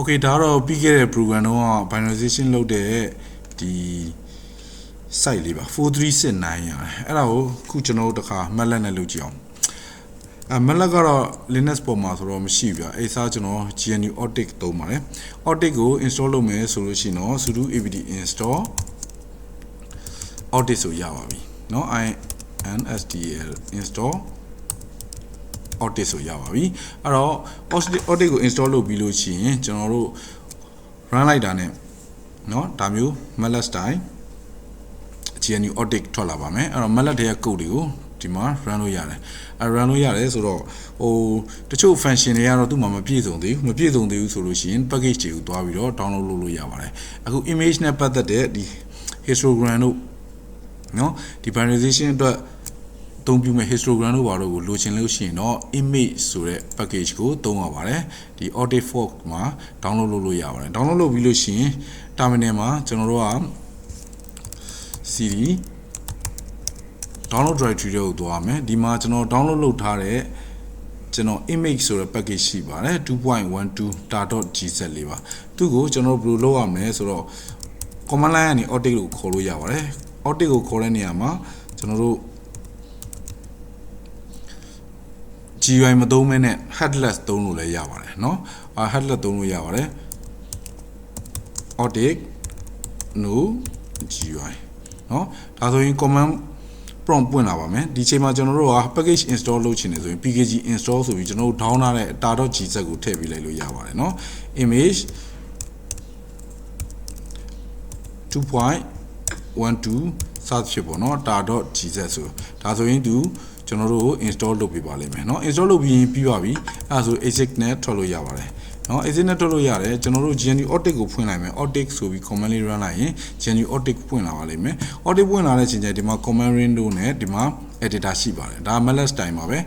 Okay ဒါတော့ပြီးခဲ့တဲ့ program တော့ binarization လုပ်တဲ့ဒီ site လေးပါ4369ရတယ်အဲ့ဒါကိုခုကျွန်တော်တို့တစ်ခါ MATLAB နဲ့လုပ်ကြည့်အောင်MATLAB ကတော့ Linux ပေါ်မှာဆိုတော့မရှိဘူးဗျအဲ့စားကျွန်တော် GNU Optic သုံးပါတယ် Optic ကို install လုပ်မယ်ဆိုလို့ရှိရင်တော့ sudo apt install Optic ဆိုရပါပြီเนาะ install install Optic ဆိုရပါပြီအဲ့တော့ Optic ကို install လုပ်ပြီးလို့ရှိရင်ကျွန်တော်တို့ run လိုက်တာ ਨੇ เนาะဒါမျိုး MATLAB style GNU Optic ထွက်လာပါမယ်အဲ့တော့ MATLAB ရဲ့ code တွေကိုဒီမှာ run လို့ရတယ်run လို့ရတယ်ဆိုတော့ဟိုတချို့ function တွေကတော့သူ့မှာမပြည့်စုံသေးဘူးဆိုလို့ရှိရင် package တွေကိုတွားပြီးတော့ download လုပ်လို့ရပါတယ်အခု image နဲ့ပတ်သက်တဲ့ဒီ histogram တို့เนาะဒီ binarization အတွက်အသုံးပြုမဲ့ histogram တို့ဘာလို့ကိုလိုချင်လို့ရှိရင်တော့ image ဆိုတဲ့ package ကိုသုံးရပါတယ်ဒီ Optic fork မှာ download လုပ်လို့ရပါတယ် download လုပ်ပြီးလို့ရှိရင် terminal မှာကျွန်တော်တို့က cd download directory တွေကိုသွားမယ်ဒီမှာကျွန်တော် download လုပ်ထားတဲ့ကျွန်တော် image ဆိုတဲ့ package ရှိပါတယ် 2.12 tar.gz လေးပါသူ့ကိုကျွန်တော်ဘယ်လိုလုပ်ရမလဲဆိုတော့ command line ကနေ Optic ကိုခေါ်လို့ရပါတယ် Optic ကိုခေါ်တဲ့နေရာမှာကျွန်တော်တို့ GUI မသုံးမဲနဲ့ headless သုံးလို့လည်းရပါတယ်เนาะheadless သုံးလို့ရပါတယ် Optic no GUI เนาะဒါဆိုရင် command prompt ပွင့်လာပါမယ်ဒီချိန်မှာကျွန်တော်တို့က package install လုပ်ချင်တယ်ဆိုရင် pkg install ဆိုပြီးကျွန်တော်တို့ down ထားတဲ့ tar.gz ကိုထည့်ပေးလိုက်လို့ရပါတယ်เนาะ image 2.12 search ဖြစ်ပေါ့เนาะ tar.gz ဆိုဒါဆိုရင်သူကျွန်တော်တို့ install လုပ်ပြပါလိမ့်မယ်เนาะ install လုပ်ပြီးပြီးပါပြီအဲဒါဆို exec နဲ့ထွက်လို့ရပါတယ်เนาะ exec နဲ့ထွက်လို့ရတယ်ကျွန်တော်တို့ GNU Optic ကိုဖွင့်လိုက်မယ် Optic ဆိုပြီး command လေး run လိုက်ရင် GNU Optic ဖွင့်လာပါလိမ့်မယ် Optic ဖွင့်လာတဲ့အချိန်ကျဒီမှာ command window နဲ့ဒီမှာ editor ရှိပါတယ်ဒါ MATLAB style ပါပဲ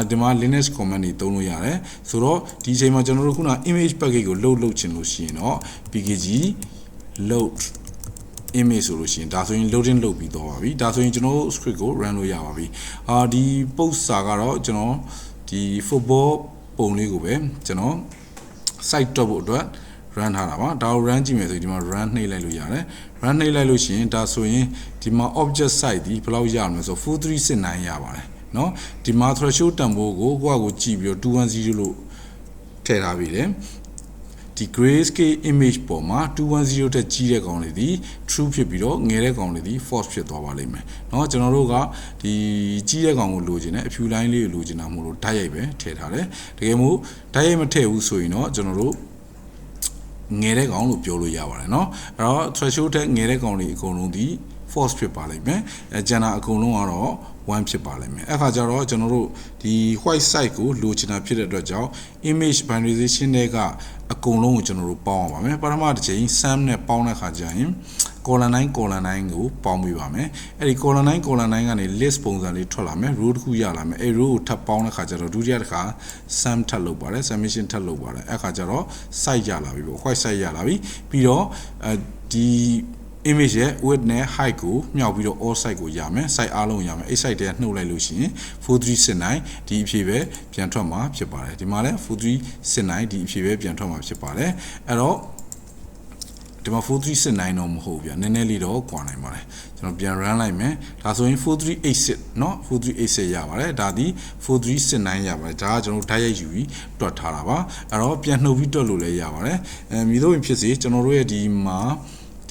ဒီမှာ Linux command တွေသုံးလို့ရတယ်ဆိုတော့ဒီအချိန်မှာကျွန်တော်တို့ခုန image package ကို load လုပ်ချင်လို့ရှိရင်တော့ pkg load image ဆိုလို့ရှိရင်ဒါဆိုရင် loading လုပ်ပြီးတော့ပါပြီဒါဆိုရင်ကျွန်တော်တို့ script ကို run လို့ရပါပြီဒီ post စာကတော့ကျွန်တော်ဒီ football ပုံလေးကိုပဲကျွန်တော် site တော့ဖို့အတွက် run ထားတာပါဒါကို run ကြည့်မယ်ဆိုရင်ဒီမှာ run နှိပ်လိုက်လို့ရတယ် run နှိပ်လိုက်လို့ရှိရင်ဒါဆိုရင်ဒီမှာ object site ဒီဘယ်လောက်ရမလဲဆို4369ရပါတယ်เนาะဒီမှာ threshold တန်ဖိုးကိုကိုယ့်အကိုကြည့်ပြီးတော့210လို့ထည့်ထားပြီးတယ်ဒီ grayscale image ပေါ်မှာ210တက်ကြီးတဲ့ကောင်လေးဒီ true ဖြစ်ပြီးတော့ငယ်တဲ့ကောင်လေးဒီ false ဖြစ်သွားပါလိမ့်မယ်เนาะကျွန်တော်တို့ကဒီကြီးတဲ့ကောင်ကိုလိုချင်တယ်အဖြူ line လေးကိုလိုချင်တာမို့လို့ဓာတ်ရိုက်ပဲထည့်ထားတယ်တကယ်မို့ဓာတ်ရိုက်မထည့်ဘူးဆိုရင်တော့ကျွန်တော်တို့ငယ်တဲ့ကောင်လို့ပြောလို့ရပါတယ်เนาะအဲ့တော့ threshold တက်ငယ်တဲ့ကောင်တွေအကုန်လုံးဒီ false ဖြစ်ပါလိမ့်မယ်ကျန်တာအကုန်လုံးကတော့1ဖြစ်ပါလိမ့်မယ်အဲ့ခါကျတော့ကျွန်တော်တို့ဒီ white site ကိုလိုချင်တာဖြစ်တဲ့အတွက်ကြောင့် image binarization တွေကအကုန်လုံးကိုကျွန်တော်တို့ပေါင်းအောင်ပါမယ်ပထမတစ်ချိန် sum နဲ့ပေါင်းတဲ့ခါကျရင် column 9 column 9ကိုပေါင်းပြီးပါမယ်အဲ့ဒီ column 9 column 9ကနေ list ပုံစံလေးထွက်လာမယ် row တစ်ခုရလာမယ်အဲ့ row ကိုထပ်ပေါင်းတဲ့ခါကျတော့ဒုတိယတစ်ခါ sum ထပ်လုပ်ပါတယ် summation ထပ်လုပ်ပါတယ်အဲ့ခါကျတော့ site ရလာပြီပေါ့ white site ရလာပြီပြီးတော့ဒီ image ရဲ့ width နဲ့ height ကိုမြှောက်ပြီးတော့ all site ကိုရမယ် site အားလုံးရမယ်အဲ့ site တွေကနှုတ်လိုက်လို့ရှိရင်4369ဒီအဖြေပဲပြန်ထွက်မှာဖြစ်ပါတယ်ဒီမှာလည်း4369ဒီအဖြေပဲပြန်ထွက်မှာဖြစ်ပါတယ်အဲ့တော့ဒီမှာ4369တော့မဟုတ်ဗျာနည်းနည်းလေးတော့ကွာနိုင်ပါတယ်ကျွန်တော်ပြန် run လိုက်မယ်ဒါဆိုရင်4386เนาะ4386ရပါတယ်ဒါဒီ4369ရပါတယ်ဒါကကျွန်တော်ဓာတ်ရိုက်ယူပြီးတွက်ထားတာပါအဲ့တော့ပြန်နှုတ်ပြီးတွက်လို့လည်းရပါတယ်မြည်လို့ဖြစ်စေကျွန်တော်တို့ရဲ့ဒီမှာ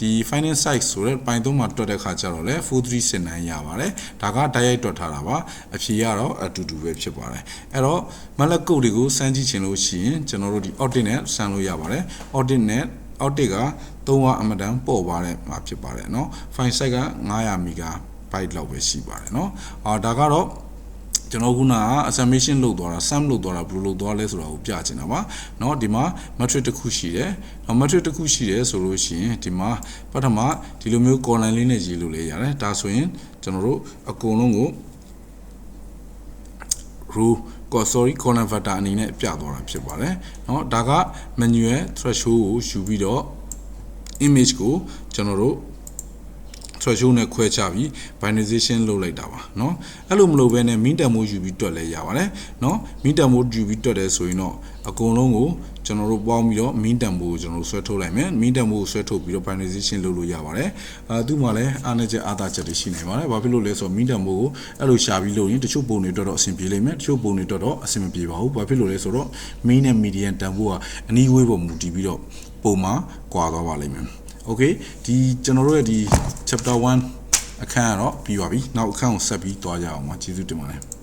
ဒီ finance site ဆိုတဲ့ပိုင်းသုံးမှာတွက်တဲ့ခါကျတော့လေ4369ရပါတယ်ဒါကဓာတ်ရိုက်တွက်ထားတာပါအဖြေကတော့အတူတူပဲဖြစ်ပါတယ်အဲ့တော့ MATLAB code တွေကိုစမ်းကြည့်ချင်လို့ရှိရင်ကျွန်တော်တို့ဒီ Optic နဲ့စမ်းလို့ရပါတယ် Optic နဲ့ Optic က300အမတန်ပေါ်ပါတယ်မှာဖြစ်ပါတယ်เนาะ file size က900 MB လောက်ပဲရှိပါတယ်เนาะဒါကတော့ကျွန်တော်ခုနက summation လုပ်သွားတာ sum လုပ်သွားတာဘယ်လိုလုပ်သွားလဲဆိုတာကိုပြချင်တာပါเนาะဒီမှာ matrix တစ်ခုရှိတယ်เนาะ matrix တစ်ခုရှိတယ်ဆိုလို့ရှိရင်ဒီမှာပထမဒီလိုမျိုး column လေးနဲ့ရေးလို့လည်းရတယ်ဒါဆိုရင်ကျွန်တော်တို့အကုန်လုံးကို row column vector အနေနဲ့ပြသွားတာဖြစ်ပါတယ်เนาะဒါက manual threshold ကိုယူပြီးတော့ image ကိုကျွန်တော်တို့ threshold နဲ့ခွဲချပြီး binarization လုပ်လိုက်တာပါเนาะအဲ့လိုမလုပ်ဘဲနဲ့ mean တန်ဖိုးယူပြီးတွက်လဲရပါတယ်เนาะ mean တန်ဖိုးယူပြီးတွက်တယ်ဆိုရင်တော့အကုန်လုံးကို ကျွန်တော်တို့ပေါင်းပြီးတော့ mean တန်ဖိုးကိုကျွန်တော်တို့ဆွဲထုတ်လိုက်မယ် mean တန်ဖိုးကိုဆွဲထုတ်ပြီးတော့ finalization လုပ်လို့ရပါတယ်သူ့မှာလည်းအားနည်းချက်အားသာချက်တွေရှိနေပါတယ်ဘာဖြစ်လို့လဲဆိုတော့ mean တန်ဖိုးကိုအဲ့လိုရှာပြီးလို့ရင်တချို့ပုံတွေတော့အဆင်ပြေလိမ့်မယ်တချို့ပုံတွေတော့အဆင်မပြေပါဘူးဘာဖြစ်လို့လဲဆိုတော့ mean နဲ့ median တန်ဖိုးကအနည်းဝေးပေါ်မူတည်ပြီးတော့ပုံမှာကွာသွားပါလိမ့်မယ် okay ဒီကျွန်တော်တို့ရဲ့ဒီ chapter 1အခန်းကတော့ပြီးပါပြီနောက်အခန်းကိုဆက်ပြီးသွားကြအောင်ပါကျေးဇူးတင်ပါတယ်